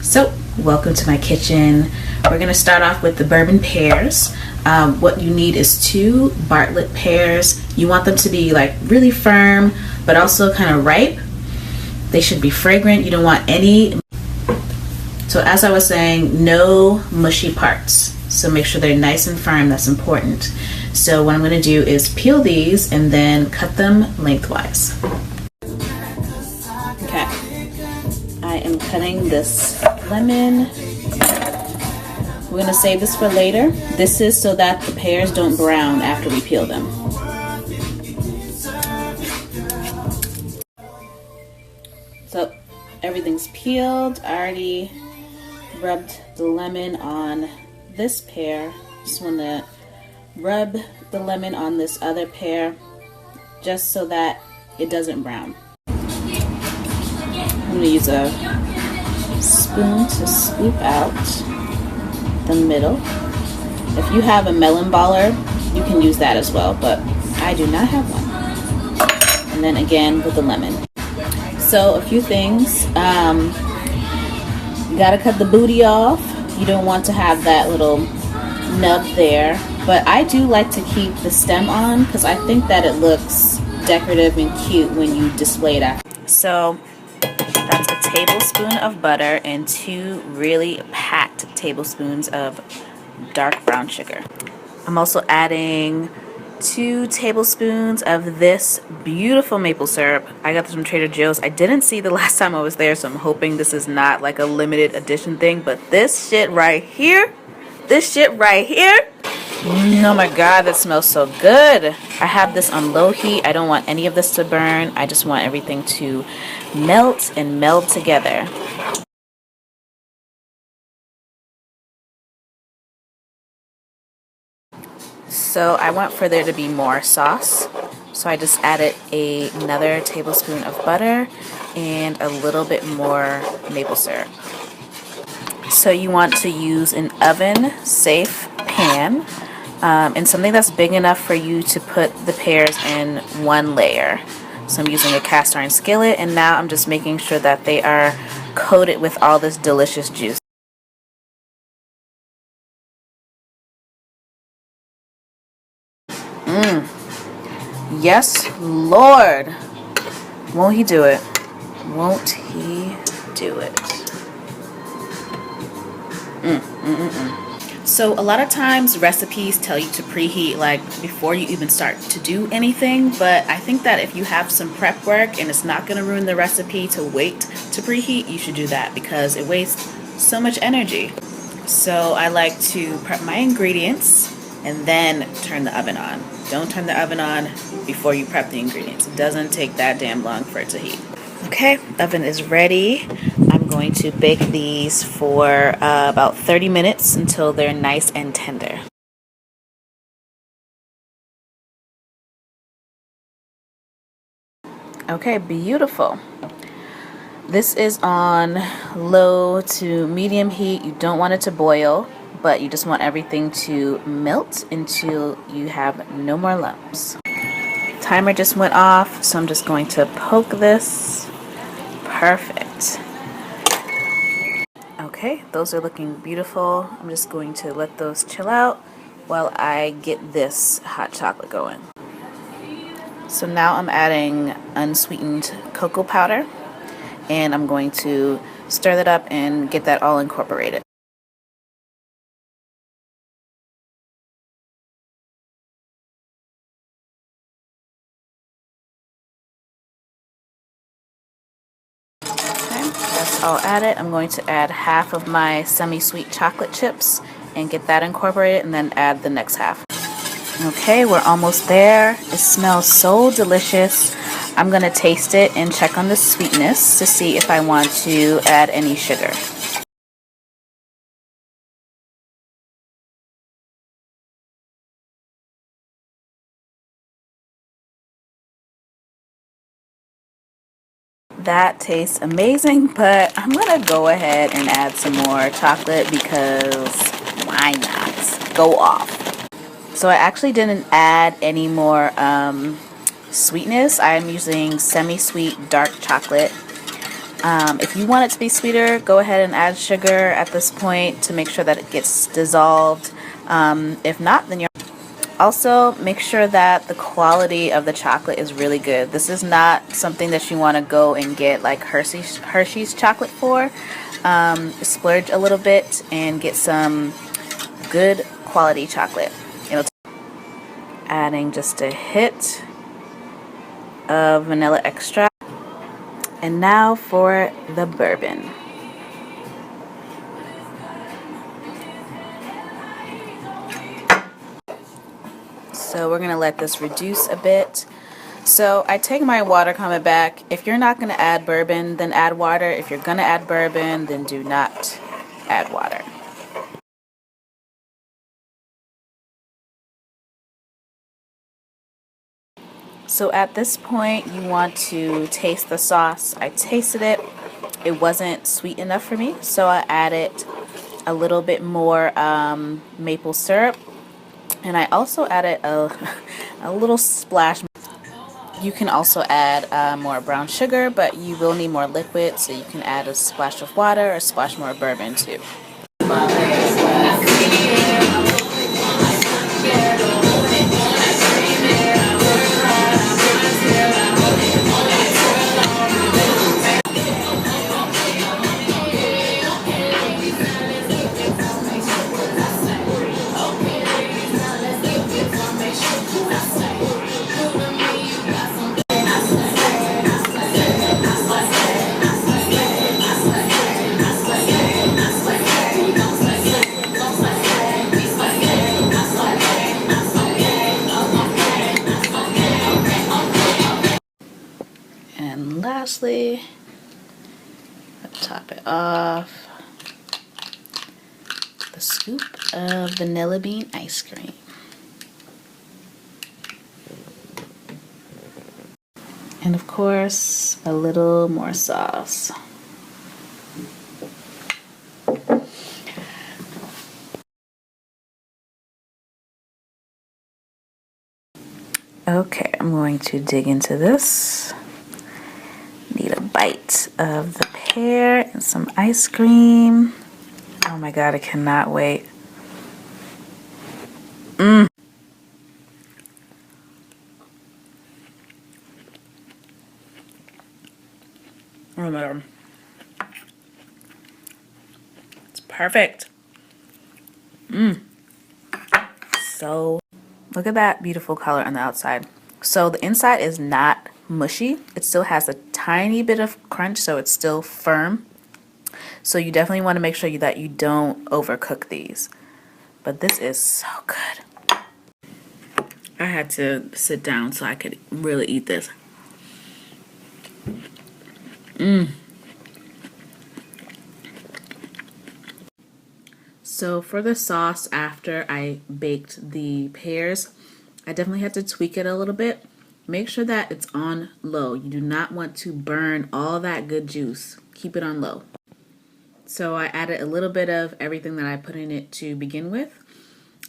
So, welcome to my kitchen. We're going to start off with the Bourbon pears. What you need is 2 Bartlett pears. You want them to be like really firm, but also kind of ripe. They should be fragrant. You don't want any. So as I was saying, no mushy parts. So make sure they're nice and firm. That's important. So what I'm going to do is peel these and then cut them lengthwise. Okay. I am cutting this lemon. We're going to save this for later. This is so that the pears don't brown after we peel them. So everything's peeled. I already rubbed the lemon on this pear. Just want to rub the lemon on this other pear just so that it doesn't brown. I'm going to use a spoon to scoop out the middle. If you have a melon baller, you can use that as well, but I do not have one. And then again with the lemon. So a few things. You gotta cut the booty off. You don't want to have that little nub there, but I do like to keep the stem on because I think that it looks decorative and cute when you display it after. So that's a tablespoon of butter and 2 really packed tablespoons of dark brown sugar. I'm also adding 2 tablespoons of this beautiful maple syrup. I got this from Trader Joe's. I didn't see the last time I was there, so I'm hoping this is not like a limited edition thing, but this shit right here, oh my god, that smells so good. I have this on low heat. I don't want any of this to burn. I just want everything to melt and meld together. So I want for there to be more sauce. So I just added another tablespoon of butter and a little bit more maple syrup. So you want to use an oven-safe pan and something that's big enough for you to put the pears in one layer. So I'm using a cast iron skillet, and now I'm just making sure that they are coated with all this delicious juice. Yes, Lord. Won't he do it? Won't he do it? So a lot of times recipes tell you to preheat like before you even start to do anything, but I think that if you have some prep work and it's not going to ruin the recipe to wait to preheat, you should do that because it wastes so much energy. So I like to prep my ingredients and then turn the oven on. Don't turn the oven on before you prep the ingredients. It doesn't take that damn long for it to heat. Okay, oven is ready. I'm going to bake these for about 30 minutes until they're nice and tender. Okay, beautiful. This is on low to medium heat. You don't want it to boil, but you just want everything to melt until you have no more lumps. Timer just went off, so I'm just going to poke this. Perfect. Okay, those are looking beautiful. I'm just going to let those chill out while I get this hot chocolate going. So now I'm adding unsweetened cocoa powder, and I'm going to stir that up and get that all incorporated. That's all added. I'm going to add half of my semi-sweet chocolate chips and get that incorporated, and then add the next half. Okay, we're almost there. It smells so delicious. I'm going to taste it and check on the sweetness to see if I want to add any sugar. That tastes amazing, but I'm gonna go ahead and add some more chocolate because why not? Go off. So I actually didn't add any more sweetness. I'm using semi-sweet dark chocolate If you want it to be sweeter, go ahead and add sugar at this point to make sure that it gets dissolved. If not, then you're also make sure that the quality of the chocolate is really good. This is not something that you want to go and get like Hershey's chocolate for. Splurge a little bit and get some good quality chocolate. Adding just a hit of vanilla extract. And now for the bourbon. So we're going to let this reduce a bit. So I take my water comment back. If you're not going to add bourbon, then add water. If you're going to add bourbon, then do not add water. So at this point, you want to taste the sauce. I tasted it. It wasn't sweet enough for me, so I added a little bit more maple syrup. And I also added a little splash. You can also add more brown sugar, but you will need more liquid, so you can add a splash of water or a splash more bourbon too. And lastly, top it off, the scoop of vanilla bean ice cream. And of course, a little more sauce. Okay, I'm going to dig into this. Need a bite of the pear and some ice cream. Oh my god, I cannot wait. Oh my god. It's perfect. So, look at that beautiful color on the outside. So the inside is not mushy. It still has a tiny bit of crunch, so it's still firm. So you definitely want to make sure that you don't overcook these. But this is so good. I had to sit down so I could really eat this. So for the sauce, after I baked the pears, I definitely had to tweak it a little bit. Make sure that it's on low. You do not want to burn all that good juice. Keep it on low. So I added a little bit of everything that I put in it to begin with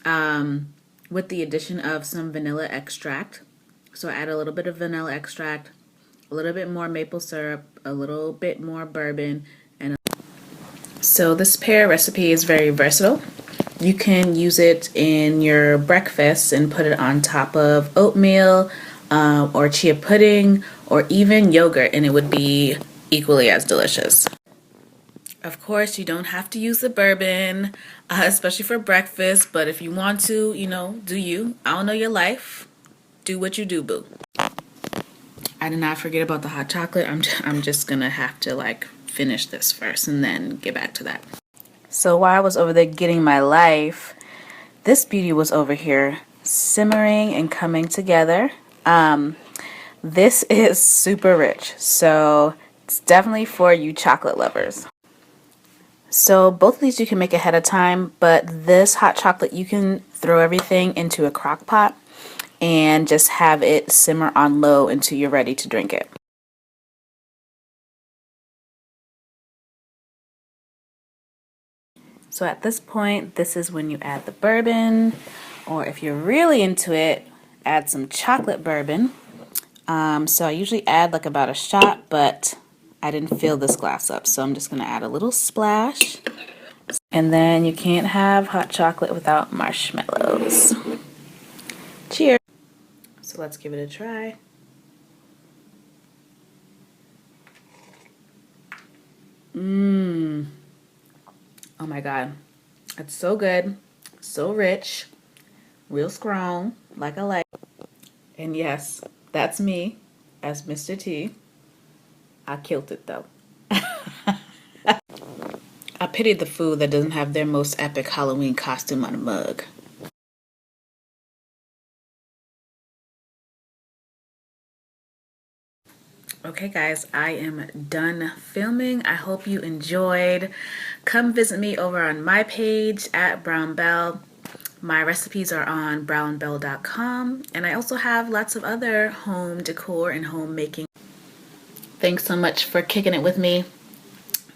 the addition of some vanilla extract. So I add a little bit of vanilla extract, a little bit more maple syrup, a little bit more bourbon, and so this pear recipe is very versatile. You can use it in your breakfast and put it on top of oatmeal or chia pudding or even yogurt, and it would be equally as delicious. Of course, you don't have to use the bourbon, especially for breakfast, but if you want to, you know, do you. I don't know your life. Do what you do, boo. I did not forget about the hot chocolate. I'm just gonna have to like finish this first and then get back to that. So while I was over there getting my life, this beauty was over here simmering and coming together. This is super rich, so it's definitely for you chocolate lovers. So both of these you can make ahead of time, but this hot chocolate you can throw everything into a crock pot and just have it simmer on low until you're ready to drink it. So at this point, this is when you add the bourbon, or if you're really into it, add some chocolate bourbon. So I usually add like about a shot, but I didn't fill this glass up, so I'm just gonna add a little splash. And then you can't have hot chocolate without marshmallows. Cheers. So let's give it a try. Mmm. Oh my God. It's so good, so rich, real strong, like I like. And yes, that's me as Mr. T. I killed it though. I pity the food that doesn't have their most epic Halloween costume on a mug. Okay guys, I am done filming. I hope you enjoyed. Come visit me over on my page at brownbelle. My recipes are on brownbelle.com, and I also have lots of other home decor and homemaking. Thanks so much for kicking it with me.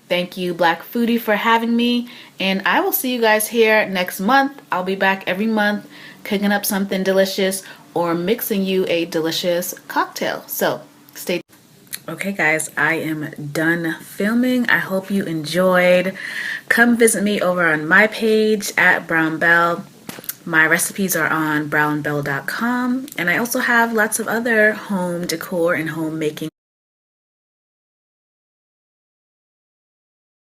Thank you, Black Foodie, for having me, and I will see you guys here next month. I'll be back every month cooking up something delicious or mixing you a delicious cocktail. So stay tuned. Okay guys, I am done filming. I hope you enjoyed. Come visit me over on my page at brownbelle. My recipes are on brownbelle.com, and I also have lots of other home decor and homemaking